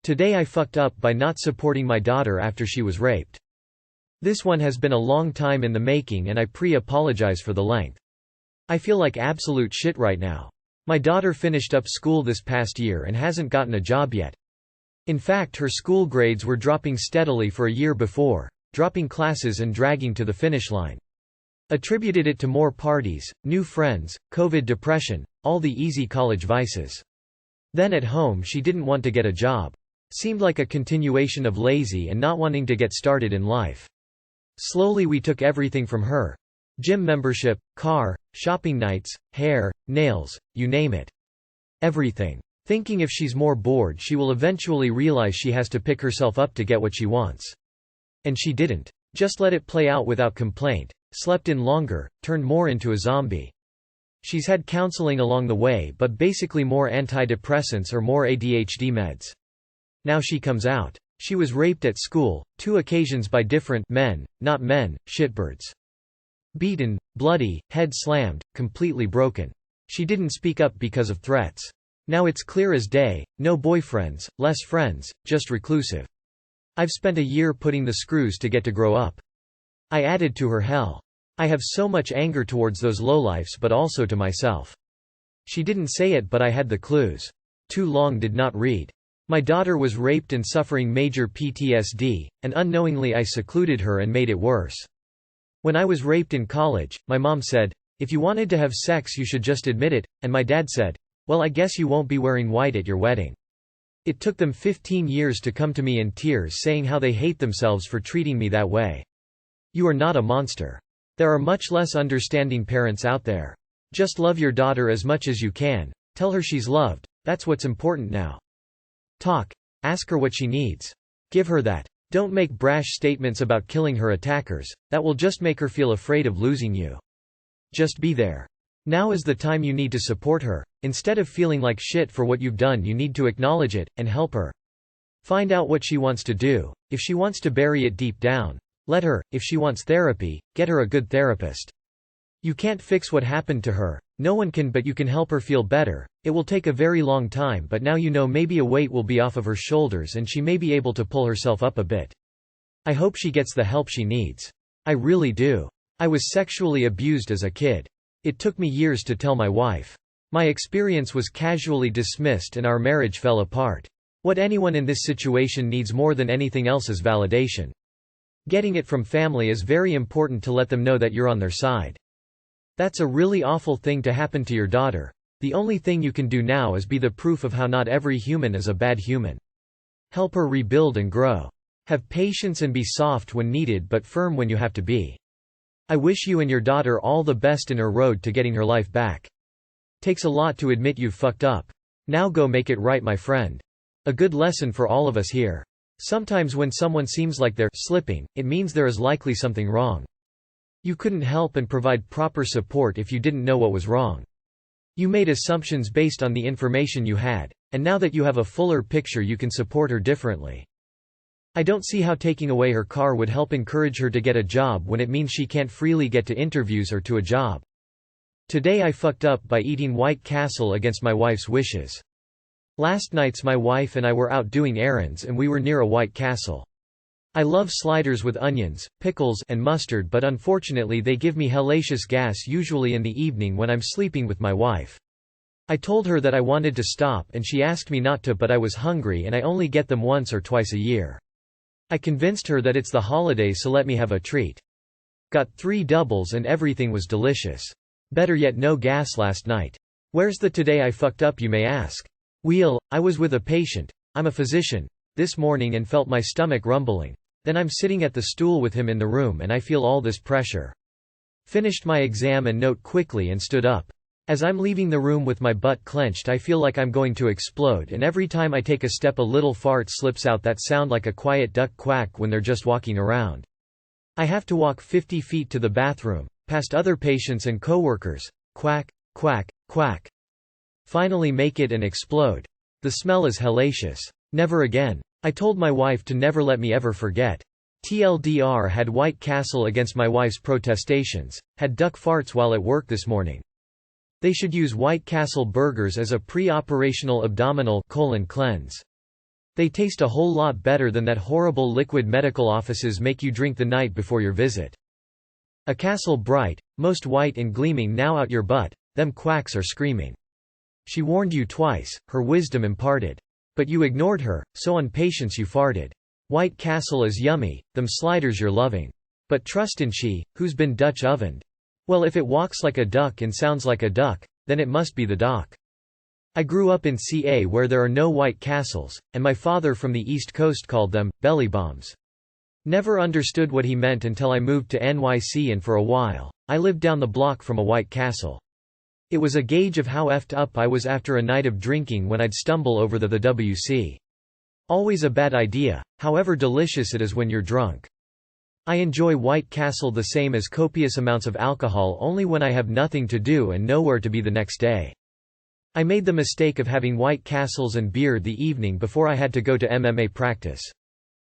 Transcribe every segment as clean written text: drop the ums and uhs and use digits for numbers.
Today I fucked up by not supporting my daughter after she was raped. This one has been a long time in the making and I pre-apologize for the length. I feel like absolute shit right now. My daughter finished up school this past year and hasn't gotten a job yet. In fact, her school grades were dropping steadily for a year before, dropping classes and dragging to the finish line. Attributed it to more parties, new friends, COVID depression, all the easy college vices. Then at home she didn't want to get a job. Seemed like a continuation of lazy and not wanting to get started in life. Slowly we took everything from her. Gym membership, car, shopping nights, hair, nails, you name it. Everything. Thinking if she's more bored she will eventually realize she has to pick herself up to get what she wants. And she didn't. Just let it play out without complaint, slept in longer, turned more into a zombie. She's had counseling along the way but basically more antidepressants or more ADHD meds. Now she comes out. She was raped at school, 2 occasions by different men, not men, shitbirds. Beaten, bloody, head slammed, completely broken. She didn't speak up because of threats. Now it's clear as day, no boyfriends, less friends, just reclusive. I've spent a year putting the screws to get to grow up. I added to her hell. I have so much anger towards those lowlifes but also to myself. She didn't say it but I had the clues. Too long did not read. My daughter was raped and suffering major PTSD, and unknowingly I secluded her and made it worse. When I was raped in college, my mom said, "If you wanted to have sex you should just admit it," and my dad said, "Well, I guess you won't be wearing white at your wedding." It took them 15 years to come to me in tears saying how they hate themselves for treating me that way. You are not a monster. There are much less understanding parents out there. Just love your daughter as much as you can. Tell her she's loved. That's what's important now. Talk. Ask her what she needs. Give her that. Don't make brash statements about killing her attackers, that will just make her feel afraid of losing you. Just be there. Now is the time you need to support her. Instead of feeling like shit for what you've done you need to acknowledge it, and help her. Find out what she wants to do. If she wants to bury it deep down, let her. If she wants therapy, get her a good therapist. You can't fix what happened to her. No one can, but you can help her feel better. It will take a very long time but now you know maybe a weight will be off of her shoulders and she may be able to pull herself up a bit. I hope she gets the help she needs. I really do. I was sexually abused as a kid. It took me years to tell my wife. My experience was casually dismissed and our marriage fell apart. What anyone in this situation needs more than anything else is validation. Getting it from family is very important to let them know that you're on their side. That's a really awful thing to happen to your daughter. The only thing you can do now is be the proof of how not every human is a bad human. Help her rebuild and grow. Have patience and be soft when needed but firm when you have to be. I wish you and your daughter all the best in her road to getting her life back. Takes a lot to admit you've fucked up. Now go make it right, my friend. A good lesson for all of us here. Sometimes when someone seems like they're slipping, it means there is likely something wrong. You couldn't help and provide proper support if you didn't know what was wrong. You made assumptions based on the information you had, and now that you have a fuller picture you can support her differently. I don't see how taking away her car would help encourage her to get a job when it means she can't freely get to interviews or to a job. Today I fucked up by eating White Castle against my wife's wishes. Last nights my wife and I were out doing errands and we were near a White Castle. I love sliders with onions, pickles, and mustard but unfortunately they give me hellacious gas usually in the evening when I'm sleeping with my wife. I told her that I wanted to stop and she asked me not to but I was hungry and I only get them once or twice a year. I convinced her that it's the holidays so let me have a treat. Got 3 doubles and everything was delicious. Better yet no gas last night. Where's the today I fucked up you may ask? I was with a patient. I'm a physician. This morning and felt my stomach rumbling. Then I'm sitting at the stool with him in the room and I feel all this pressure. Finished my exam and note quickly and stood up. As I'm leaving the room with my butt clenched I feel like I'm going to explode and every time I take a step a little fart slips out that sound like a quiet duck quack when they're just walking around. I have to walk 50 feet to the bathroom, past other patients and coworkers. Quack, quack, quack. Finally make it and explode. The smell is hellacious. Never again. I told my wife to never let me ever forget. TLDR had White Castle against my wife's protestations, had duck farts while at work this morning. They should use White Castle burgers as a pre-operational abdominal colon cleanse. They taste a whole lot better than that horrible liquid medical offices make you drink the night before your visit. A castle bright, most white and gleaming now out your butt, them quacks are screaming. She warned you twice, her wisdom imparted. But you ignored her, so on patience you farted. White Castle is yummy, them sliders you're loving. But trust in she, who's been Dutch ovened. Well, if it walks like a duck and sounds like a duck, then it must be the doc. I grew up in CA where there are no White Castles, and my father from the East Coast called them belly bombs. Never understood what he meant until I moved to NYC, and for a while, I lived down the block from a White Castle. It was a gauge of how effed up I was after a night of drinking when I'd stumble over the WC. Always a bad idea, however delicious it is when you're drunk. I enjoy White Castle the same as copious amounts of alcohol only when I have nothing to do and nowhere to be the next day. I made the mistake of having White Castles and beer the evening before I had to go to MMA practice.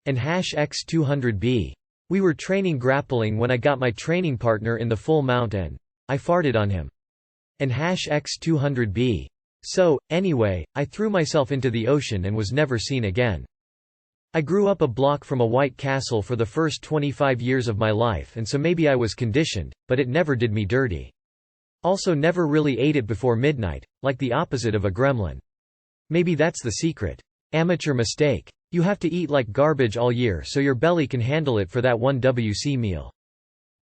And #X200B. We were training grappling when I got my training partner in the full mount and I farted on him. And #X200B. So, anyway, I threw myself into the ocean and was never seen again. I grew up a block from a White Castle for the first 25 years of my life, and so maybe I was conditioned, but it never did me dirty. Also never really ate it before midnight, like the opposite of a gremlin. Maybe that's the secret. Amateur mistake. You have to eat like garbage all year so your belly can handle it for that one WC meal.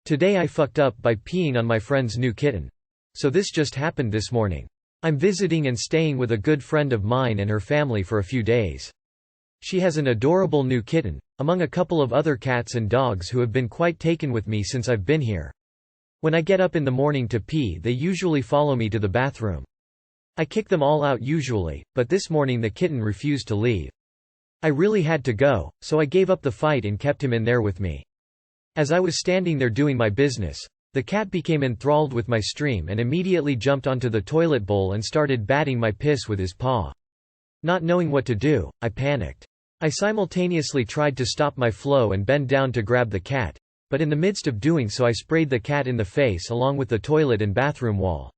Today I fucked up by peeing on my friend's new kitten. So this just happened this morning. I'm visiting and staying with a good friend of mine and her family for a few days. She has an adorable new kitten, among a couple of other cats and dogs who have been quite taken with me since I've been here. When I get up in the morning to pee, they usually follow me to the bathroom. I kick them all out usually, but this morning the kitten refused to leave. I really had to go, so I gave up the fight and kept him in there with me. As I was standing there doing my business, the cat became enthralled with my stream and immediately jumped onto the toilet bowl and started batting my piss with his paw. Not knowing what to do, I panicked. I simultaneously tried to stop my flow and bend down to grab the cat, but in the midst of doing so I sprayed the cat in the face along with the toilet and bathroom wall.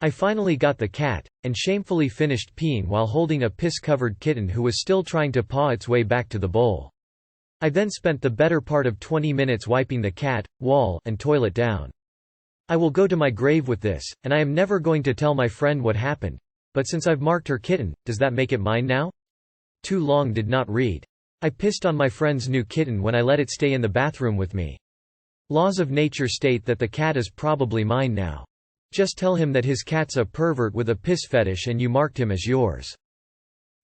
I finally got the cat, and shamefully finished peeing while holding a piss-covered kitten who was still trying to paw its way back to the bowl. I then spent the better part of 20 minutes wiping the cat, wall, and toilet down. I will go to my grave with this, and I am never going to tell my friend what happened, but since I've marked her kitten, does that make it mine now? Too long did not read. I pissed on my friend's new kitten when I let it stay in the bathroom with me. Laws of nature state that the cat is probably mine now. Just tell him that his cat's a pervert with a piss fetish and you marked him as yours.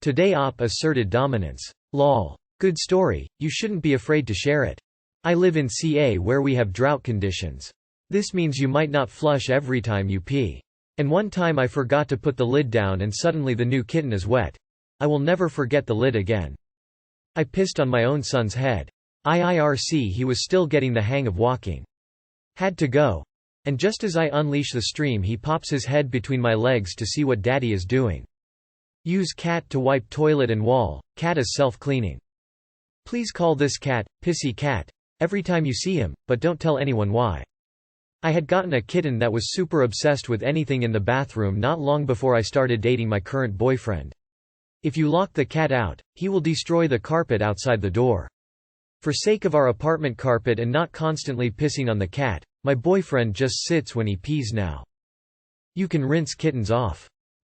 Today Op asserted dominance. Lol. Good story, you shouldn't be afraid to share it. I live in CA where we have drought conditions. This means you might not flush every time you pee. And one time I forgot to put the lid down and suddenly the new kitten is wet. I will never forget the lid again. I pissed on my own son's head. IIRC, he was still getting the hang of walking. Had to go. And just as I unleash the stream he pops his head between my legs to see what daddy is doing. Use cat to wipe toilet and wall, cat is self-cleaning. Please call this cat, Pissy Cat, every time you see him, but don't tell anyone why. I had gotten a kitten that was super obsessed with anything in the bathroom not long before I started dating my current boyfriend. If you lock the cat out, he will destroy the carpet outside the door. For sake of our apartment carpet and not constantly pissing on the cat, my boyfriend just sits when he pees now. You can rinse kittens off.